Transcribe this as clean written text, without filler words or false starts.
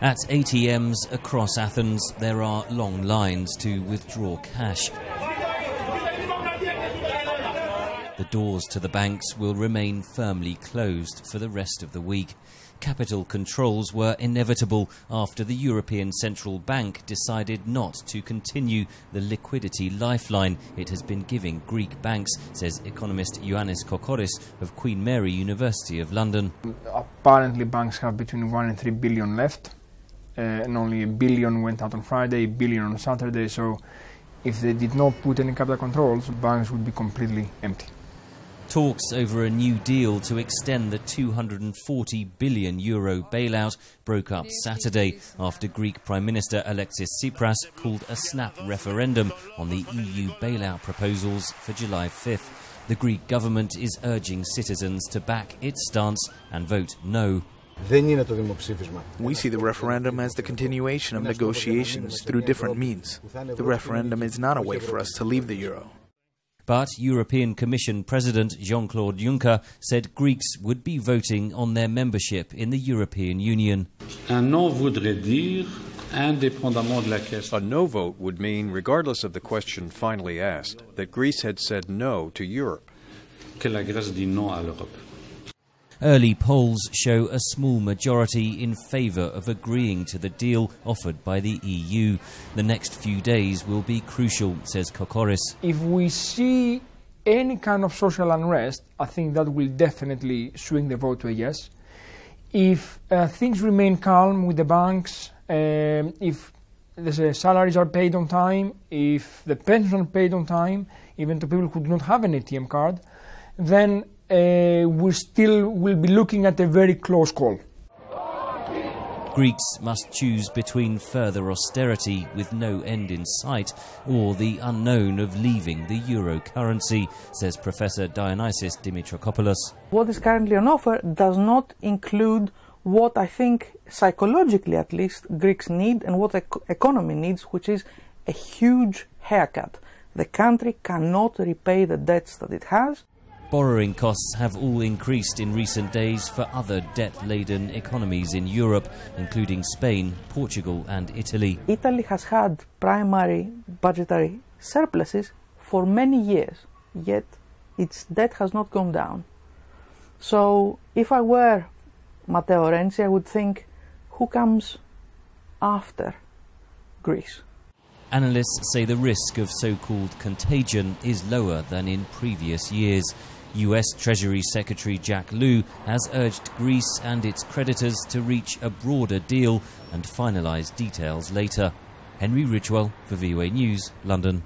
At ATMs across Athens, there are long lines to withdraw cash. The doors to the banks will remain firmly closed for the rest of the week. Capital controls were inevitable after the European Central Bank decided not to continue the liquidity lifeline it has been giving Greek banks, says economist Ioannis Kokoris of Queen Mary University of London. Apparently banks have between 1 and 3 billion left, and only $1 billion went out on Friday, $1 billion on Saturday, so if they did not put any capital controls, banks would be completely empty. Talks over a new deal to extend the €240 billion bailout broke up Saturday after Greek Prime Minister Alexis Tsipras called a snap referendum on the EU bailout proposals for July 5th. The Greek government is urging citizens to back its stance and vote no. We see the referendum as the continuation of negotiations through different means. The referendum is not a way for us to leave the euro. But European Commission President Jean-Claude Juncker said Greeks would be voting on their membership in the European Union. A no vote would mean, regardless of the question finally asked, that Greece had said no to Europe. Early polls show a small majority in favour of agreeing to the deal offered by the EU. The next few days will be crucial, says Kokoris. If we see any kind of social unrest, I think that will definitely swing the vote to a yes. If things remain calm with the banks, if the salaries are paid on time, if the pensions are paid on time, even to people who do not have an ATM card, then we still will be looking at a very close call. Greeks must choose between further austerity with no end in sight or the unknown of leaving the euro currency, says Professor Dionysios Dimitrakopoulos. What is currently on offer does not include what I think, psychologically at least, Greeks need and what the economy needs, which is a huge haircut. The country cannot repay the debts that it has. Borrowing costs have all increased in recent days for other debt-laden economies in Europe, including Spain, Portugal and Italy. Italy has had primary budgetary surpluses for many years, yet its debt has not gone down. So if I were Matteo Renzi, I would think, who comes after Greece? Analysts say the risk of so-called contagion is lower than in previous years. US Treasury Secretary Jack Lew has urged Greece and its creditors to reach a broader deal and finalise details later. Henry Ridgwell for VOA News, London.